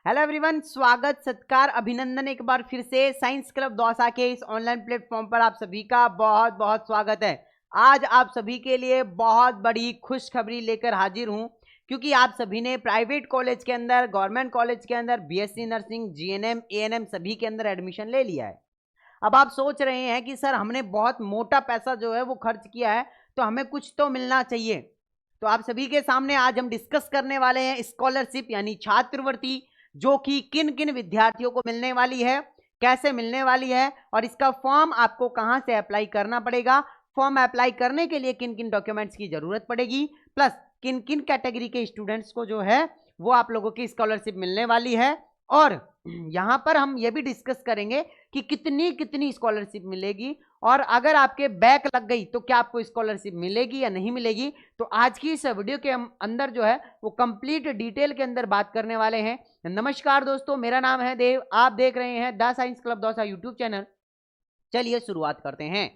Hello everyone, स्वागत सत्कार अभिनंदन एक बार फिर से साइंस क्लब दौसा के इस ऑनलाइन प्लेटफॉर्म पर आप सभी का बहुत बहुत स्वागत है। आज आप सभी के लिए बहुत बड़ी खुशखबरी लेकर हाजिर हूं, क्योंकि आप सभी ने प्राइवेट कॉलेज के अंदर, गवर्नमेंट कॉलेज के अंदर बीएससी नर्सिंग, जीएनएम, एएनएम सभी के अंदर एडमिशन ले लिया है। अब आप सोच रहे हैं कि सर हमने बहुत मोटा पैसा जो है वो खर्च किया है, तो हमें कुछ तो मिलना चाहिए। तो आप सभी के सामने आज हम डिस्कस करने वाले हैं स्कॉलरशिप यानी छात्रवृत्ति, जो कि किन किन विद्यार्थियों को मिलने वाली है, कैसे मिलने वाली है और इसका फॉर्म आपको कहां से अप्लाई करना पड़ेगा, फॉर्म अप्लाई करने के लिए किन किन डॉक्यूमेंट्स की जरूरत पड़ेगी, प्लस किन किन कैटेगरी के स्टूडेंट्स को जो है वो आप लोगों की स्कॉलरशिप मिलने वाली है। और यहां पर हम ये भी डिस्कस करेंगे कि कितनी कितनी स्कॉलरशिप मिलेगी, और अगर आपके बैक लग गई तो क्या आपको स्कॉलरशिप मिलेगी या नहीं मिलेगी। तो आज की इस वीडियो के अंदर जो है वो कंप्लीट डिटेल के अंदर बात करने वाले हैं। नमस्कार दोस्तों, मेरा नाम है देव, आप देख रहे हैं the science club Dausa YouTube channel. चलिए शुरुआत करते हैं।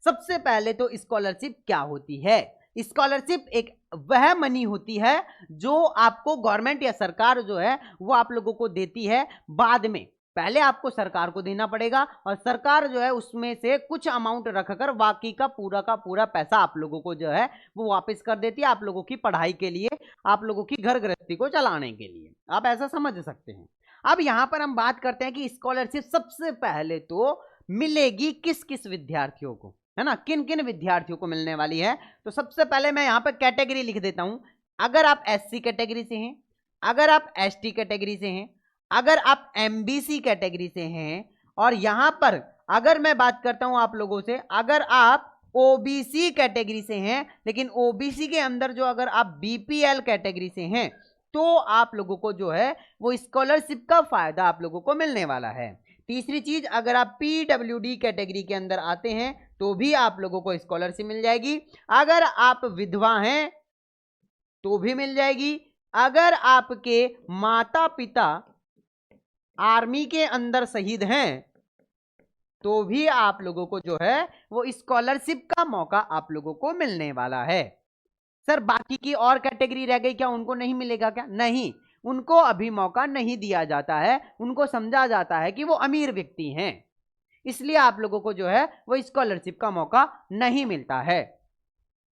सबसे पहले तो स्कॉलरशिप क्या होती है। स्कॉलरशिप एक वह मनी होती है जो आपको गवर्नमेंट या सरकार जो है वो आप लोगों को देती है बाद में। पहले आपको सरकार को देना पड़ेगा और सरकार जो है उसमें से कुछ अमाउंट रखकर बाकी का पूरा पैसा आप लोगों को जो है वो वापस कर देती है, आप लोगों की पढ़ाई के लिए, आप लोगों की घर गृहस्थी को चलाने के लिए। आप ऐसा समझ सकते हैं। अब यहां पर हम बात करते हैं कि स्कॉलरशिप सबसे पहले तो मिलेगी किस किस विद्यार्थियों को, है ना, किन किन विद्यार्थियों को मिलने वाली है। तो सबसे पहले मैं यहां पर कैटेगरी लिख देता हूं। अगर आप एससी कैटेगरी से हैं, अगर आप एसटी कैटेगरी से हैं, अगर आप एमबीसी कैटेगरी से हैं, और यहां पर अगर मैं बात करता हूं आप लोगों से, अगर आप ओबीसी कैटेगरी से हैं, लेकिन ओबीसी के अंदर जो अगर आप बीपीएल कैटेगरी से हैं, तो आप लोगों को जो है वो स्कॉलरशिप का फायदा आप लोगों को मिलने वाला है। तीसरी चीज, अगर आप पीडब्ल्यूडी कैटेगरी के अंदर आते हैं तो भी आप लोगों को स्कॉलरशिप मिल जाएगी। अगर आप विधवा हैं तो भी मिल जाएगी। अगर आपके माता पिता आर्मी के अंदर शहीद हैं तो भी आप लोगों को जो है वो स्कॉलरशिप का मौका आप लोगों को मिलने वाला है। सर बाकी की और कैटेगरी रह गई, क्या उनको नहीं मिलेगा क्या? नहीं, उनको अभी मौका नहीं दिया जाता है। उनको समझा जाता है कि वो अमीर व्यक्ति हैं, इसलिए आप लोगों को जो है वो स्कॉलरशिप का मौका नहीं मिलता है।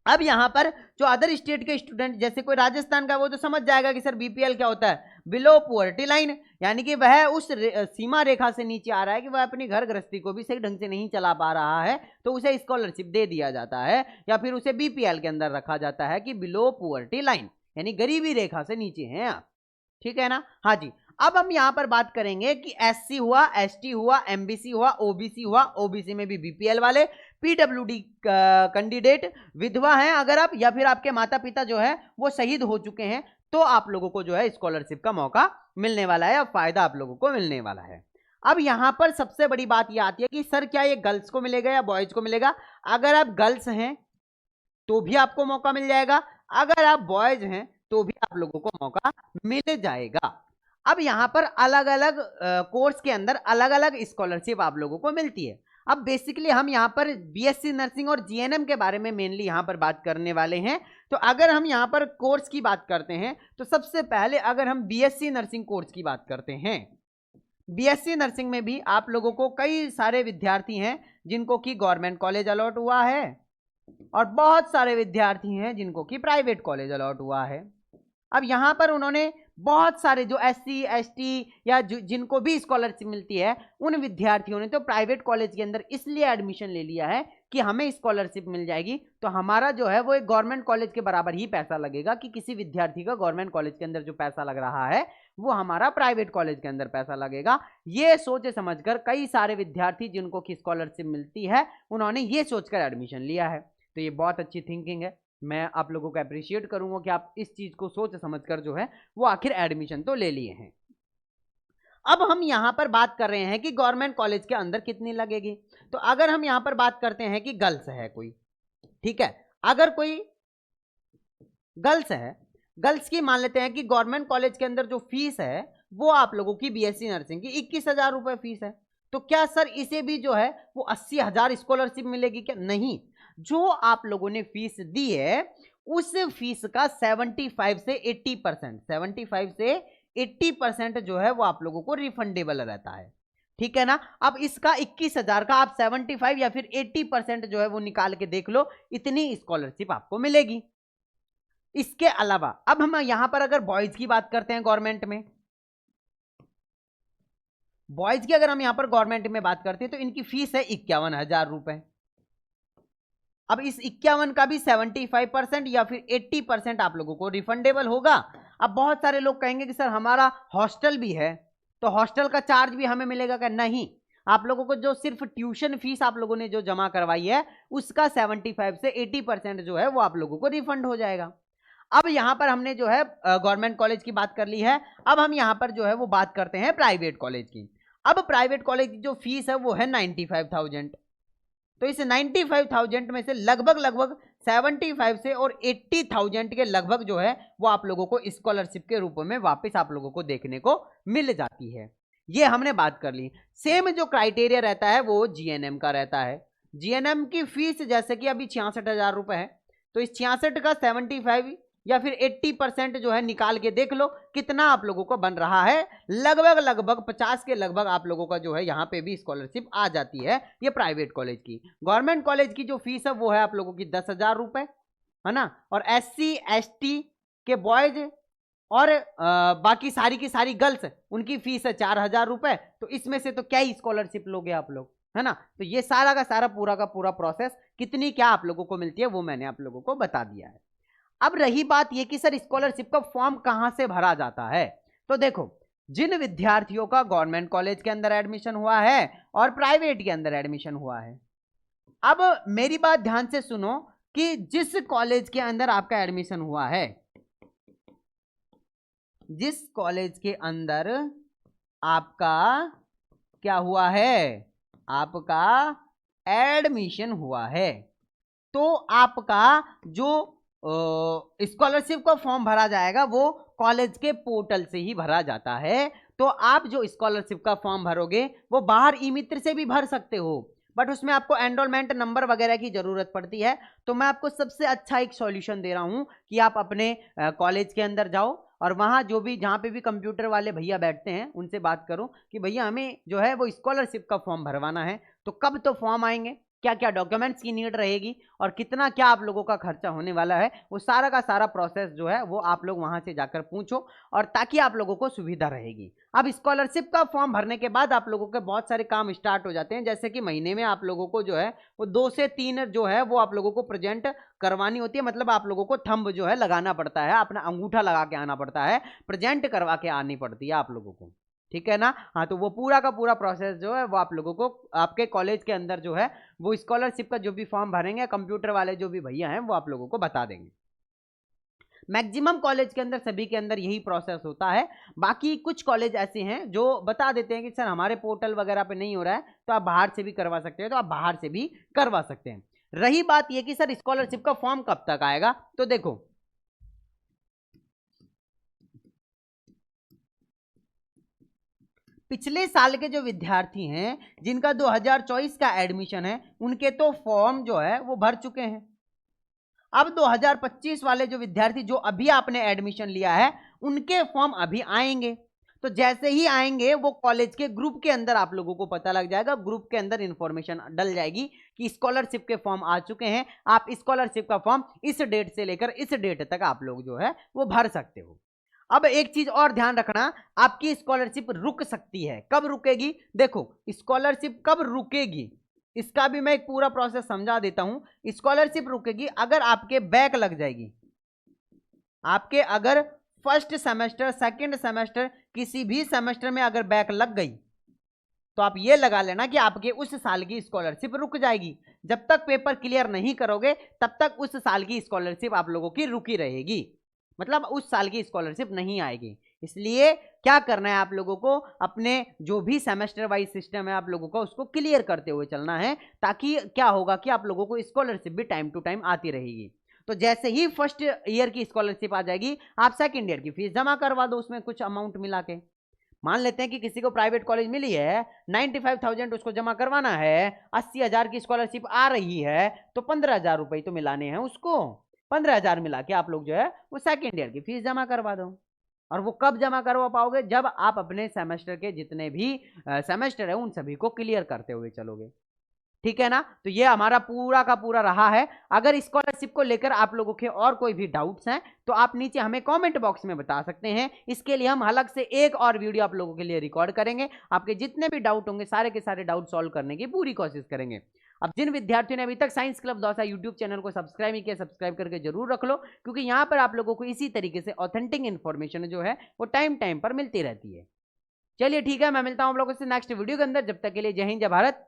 अब यहां पर जो अदर स्टेट के स्टूडेंट, जैसे कोई राजस्थान का, वो तो समझ जाएगा कि सर बीपीएल क्या होता है, बिलो पुअर्टी लाइन, यानी कि वह उस सीमा रेखा से नीचे आ रहा है कि वह अपनी घर गृहस्थी को भी सही ढंग से नहीं चला पा रहा है, तो उसे स्कॉलरशिप दे दिया जाता है, या फिर उसे बीपीएल के अंदर रखा जाता है कि बिलो पुअर्टी लाइन, यानी गरीबी रेखा से नीचे हैं आप। ठीक है ना? हाँ जी। अब हम यहां पर बात करेंगे कि एससी हुआ, एसटी हुआ, एमबीसी हुआ, ओबीसी हुआ, ओबीसी में भी बीपीएल वाले, पीडब्ल्यूडी कैंडिडेट, विधवा हैं अगर आप, या फिर आपके माता पिता जो है वो शहीद हो चुके हैं, तो आप लोगों को जो है स्कॉलरशिप का मौका मिलने वाला है, फायदा आप लोगों को मिलने वाला है। अब यहां पर सबसे बड़ी बात यह आती है कि सर क्या ये गर्ल्स को मिलेगा या बॉयज को मिलेगा। अगर आप गर्ल्स हैं तो भी आपको मौका मिल जाएगा, अगर आप बॉयज हैं तो भी आप लोगों को मौका मिल जाएगा। अब यहां पर अलग अलग कोर्स के अंदर अलग अलग स्कॉलरशिप आप लोगों को मिलती है। अब बेसिकली हम यहां पर बीएससी नर्सिंग और जीएनएम के बारे में मेनली यहां पर बात करने वाले हैं। तो अगर हम यहां पर कोर्स की बात करते हैं तो सबसे पहले अगर हम बीएससी नर्सिंग कोर्स की बात करते हैं, बीएससी नर्सिंग में भी आप लोगों को कई सारे विद्यार्थी हैं जिनको कि गवर्नमेंट कॉलेज अलॉट हुआ है, और बहुत सारे विद्यार्थी हैं जिनको कि प्राइवेट कॉलेज अलॉट हुआ है। अब यहां पर उन्होंने बहुत सारे जो एससी एसटी या जिनको भी स्कॉलरशिप मिलती है, उन विद्यार्थियों ने तो प्राइवेट कॉलेज के अंदर इसलिए एडमिशन ले लिया है कि हमें स्कॉलरशिप मिल जाएगी, तो हमारा जो है वो एक गवर्नमेंट कॉलेज के बराबर ही पैसा लगेगा कि किसी विद्यार्थी का गवर्नमेंट कॉलेज के अंदर जो पैसा लग रहा है वो हमारा प्राइवेट कॉलेज के अंदर पैसा लगेगा। ये सोच समझकर कई सारे विद्यार्थी जिनको की स्कॉलरशिप मिलती है, उन्होंने ये सोचकर एडमिशन लिया है। तो ये बहुत अच्छी थिंकिंग है, मैं आप लोगों को अप्रिशिएट करूंगा कि आप इस चीज को सोच समझकर जो है वो आखिर एडमिशन तो ले लिए हैं। अब हम यहां पर बात कर रहे हैं कि गवर्नमेंट कॉलेज के अंदर कितनी लगेगी। तो अगर हम यहां पर बात करते हैं कि गर्ल्स है कोई, ठीक है, अगर कोई गर्ल्स है, गर्ल्स की मान लेते हैं कि गवर्नमेंट कॉलेज के अंदर जो फीस है वो आप लोगों की बीएससी नर्सिंग की 21,000 रुपए फीस है। तो क्या सर इसे भी जो है वो 80,000 स्कॉलरशिप मिलेगी क्या? नहीं, जो आप लोगों ने फीस दी है उस फीस का 75 से 80%, 75 से 80% जो है वो आप लोगों को रिफंडेबल रहता है। ठीक है ना। अब इसका 21,000 का आप 75 या फिर 80% जो है वो निकाल के देख लो, इतनी स्कॉलरशिप आपको मिलेगी। इसके अलावा अब हम यहां पर अगर बॉयज की बात करते हैं, गवर्नमेंट में बॉयज की अगर हम यहां पर गवर्नमेंट में बात करते हैं तो इनकी फीस है 51,000 रुपए। अब इस 51 का भी 75% या फिर 80% आप लोगों को रिफंडेबल होगा। अब बहुत सारे लोग कहेंगे कि सर हमारा हॉस्टल भी है, तो हॉस्टल का चार्ज भी हमें मिलेगा क्या? नहीं, आप लोगों को जो सिर्फ ट्यूशन फीस आप लोगों ने जो जमा करवाई है उसका 75 से 80% जो है वो आप लोगों को रिफंड हो जाएगा। अब यहां पर हमने जो है गवर्नमेंट कॉलेज की बात कर ली है। अब हम यहां पर जो है वो बात करते हैं प्राइवेट कॉलेज की। अब प्राइवेट कॉलेज की जो फीस है वो है 95,000। तो इस 95,000 में से लगभग 75 से और 80,000 के लगभग जो है वो आप लोगों को स्कॉलरशिप के रूप में वापस आप लोगों को देखने को मिल जाती है। ये हमने बात कर ली। सेम जो क्राइटेरिया रहता है वो जीएनएम का रहता है। जीएनएम की फीस जैसे कि अभी 66,000 रुपए है, तो इस 66 का 75 या फिर 80% जो है निकाल के देख लो कितना आप लोगों को बन रहा है। लगभग 50 के लगभग आप लोगों का जो है यहाँ पे भी स्कॉलरशिप आ जाती है। ये प्राइवेट कॉलेज की। गवर्नमेंट कॉलेज की जो फीस है वो है आप लोगों की 10,000 रुपए, है ना। और SC ST के बॉयज और बाकी सारी की सारी गर्ल्स उनकी फीस है 4,000 रुपए। तो इसमें से तो क्या ही स्कॉलरशिप लोगे आप लोग, है ना। तो ये सारा का सारा पूरा का पूरा प्रोसेस कितनी क्या आप लोगों को मिलती है वो मैंने आप लोगों को बता दिया है। अब रही बात ये कि सर स्कॉलरशिप का फॉर्म कहां से भरा जाता है, तो देखो जिन विद्यार्थियों का गवर्नमेंट कॉलेज के अंदर एडमिशन हुआ है और प्राइवेट के अंदर एडमिशन हुआ है, अब मेरी बात ध्यान से सुनो कि जिस कॉलेज के अंदर आपका एडमिशन हुआ है, जिस कॉलेज के अंदर आपका क्या हुआ है, आपका एडमिशन हुआ है, तो आपका जो स्कॉलरशिप का फॉर्म भरा जाएगा वो कॉलेज के पोर्टल से ही भरा जाता है। तो आप जो स्कॉलरशिप का फॉर्म भरोगे वो बाहर ई मित्र से भी भर सकते हो, बट उसमें आपको एनरोलमेंट नंबर वगैरह की जरूरत पड़ती है। तो मैं आपको सबसे अच्छा एक सॉल्यूशन दे रहा हूं कि आप अपने कॉलेज के अंदर जाओ और वहां जो भी जहां पे भी कंप्यूटर वाले भैया बैठते हैं उनसे बात करो कि भैया हमें जो है वो स्कॉलरशिप का फॉर्म भरवाना है, तो कब तो फॉर्म आएंगे, क्या क्या डॉक्यूमेंट्स की नीड रहेगी और कितना क्या आप लोगों का खर्चा होने वाला है, वो सारा का सारा प्रोसेस जो है वो आप लोग वहां से जाकर पूछो, और ताकि आप लोगों को सुविधा रहेगी। अब स्कॉलरशिप का फॉर्म भरने के बाद आप लोगों के बहुत सारे काम स्टार्ट हो जाते हैं, जैसे कि महीने में आप लोगों को जो है वो 2 से 3 जो है वो आप लोगों को प्रेजेंट करवानी होती है। मतलब आप लोगों को थंब जो है लगाना पड़ता है, अपना अंगूठा लगा के आना पड़ता है, प्रेजेंट करवा के आनी पड़ती है आप लोगों को। ठीक है ना। हाँ, तो वो पूरा का पूरा प्रोसेस जो है वो आप लोगों को आपके कॉलेज के अंदर जो है वो स्कॉलरशिप का जो भी फॉर्म भरेंगे कंप्यूटर वाले जो भी भैया हैं वो आप लोगों को बता देंगे। मैक्सिमम कॉलेज के अंदर सभी के अंदर यही प्रोसेस होता है। बाकी कुछ कॉलेज ऐसे हैं जो बता देते हैं कि सर हमारे पोर्टल वगैरह पे नहीं हो रहा है तो आप बाहर से भी करवा सकते हैं, तो आप बाहर से भी करवा सकते हैं। रही बात यह कि सर स्कॉलरशिप का फॉर्म कब तक आएगा, तो देखो पिछले साल के जो विद्यार्थी हैं जिनका 2024 का एडमिशन है उनके तो फॉर्म जो है वो भर चुके हैं। अब 2025 वाले जो विद्यार्थी जो अभी आपने एडमिशन लिया है उनके फॉर्म अभी आएंगे। तो जैसे ही आएंगे वो कॉलेज के ग्रुप के अंदर आप लोगों को पता लग जाएगा, ग्रुप के अंदर इंफॉर्मेशन डल जाएगी कि स्कॉलरशिप के फॉर्म आ चुके हैं, आप स्कॉलरशिप का फॉर्म इस डेट से लेकर इस डेट तक आप लोग जो है वो भर सकते हो। अब एक चीज और ध्यान रखना, आपकी स्कॉलरशिप रुक सकती है। कब रुकेगी, देखो स्कॉलरशिप कब रुकेगी इसका भी मैं एक पूरा प्रोसेस समझा देता हूं। स्कॉलरशिप रुकेगी अगर आपके बैक लग जाएगी, आपके अगर फर्स्ट सेमेस्टर सेकंड सेमेस्टर किसी भी सेमेस्टर में अगर बैक लग गई तो आप ये लगा लेना कि आपके उस साल की स्कॉलरशिप रुक जाएगी। जब तक पेपर क्लियर नहीं करोगे तब तक उस साल की स्कॉलरशिप आप लोगों की रुकी रहेगी, मतलब उस साल की स्कॉलरशिप नहीं आएगी। इसलिए क्या करना है आप लोगों को, अपने जो भी सेमेस्टर वाइज सिस्टम है आप लोगों को उसको क्लियर करते हुए चलना है, ताकि क्या होगा कि आप लोगों को स्कॉलरशिप भी टाइम टू टाइम आती रहेगी। तो जैसे ही फर्स्ट ईयर की स्कॉलरशिप आ जाएगी आप सेकंड ईयर की फीस जमा करवा दो, उसमें कुछ अमाउंट मिला के। मान लेते हैं कि किसी को प्राइवेट कॉलेज मिली है 95,000 उसको जमा करवाना है, 80,000 की स्कॉलरशिप आ रही है तो 15,000 रुपए तो मिलाने हैं उसको। 15,000 मिला के आप लोग जो है वो सेकेंड ईयर की फीस जमा करवा दो। और वो कब जमा करवा पाओगे? जब आप अपने सेमेस्टर के जितने भी सेमेस्टर है उन सभी को क्लियर करते हुए चलोगे। ठीक है ना? तो ये हमारा पूरा का पूरा रहा है। अगर स्कॉलरशिप को लेकर आप लोगों के और कोई भी डाउट्स हैं तो आप नीचे हमें कमेंट बॉक्स में बता सकते हैं। इसके लिए हम अलग से एक और वीडियो आप लोगों के लिए रिकॉर्ड करेंगे। आपके जितने भी डाउट होंगे सारे के सारे डाउट सॉल्व करने की पूरी कोशिश करेंगे। अब जिन विद्यार्थियों ने अभी तक science club Dausa YouTube channel को सब्सक्राइब नहीं किया, सब्सक्राइब करके जरूर रख लो, क्योंकि यहां पर आप लोगों को इसी तरीके से ऑथेंटिक इन्फॉर्मेशन जो है वो टाइम टाइम पर मिलती रहती है। चलिए ठीक है, मैं मिलता हूं आप लोगों से नेक्स्ट वीडियो के अंदर। जब तक के लिए जय हिंद, जय भारत,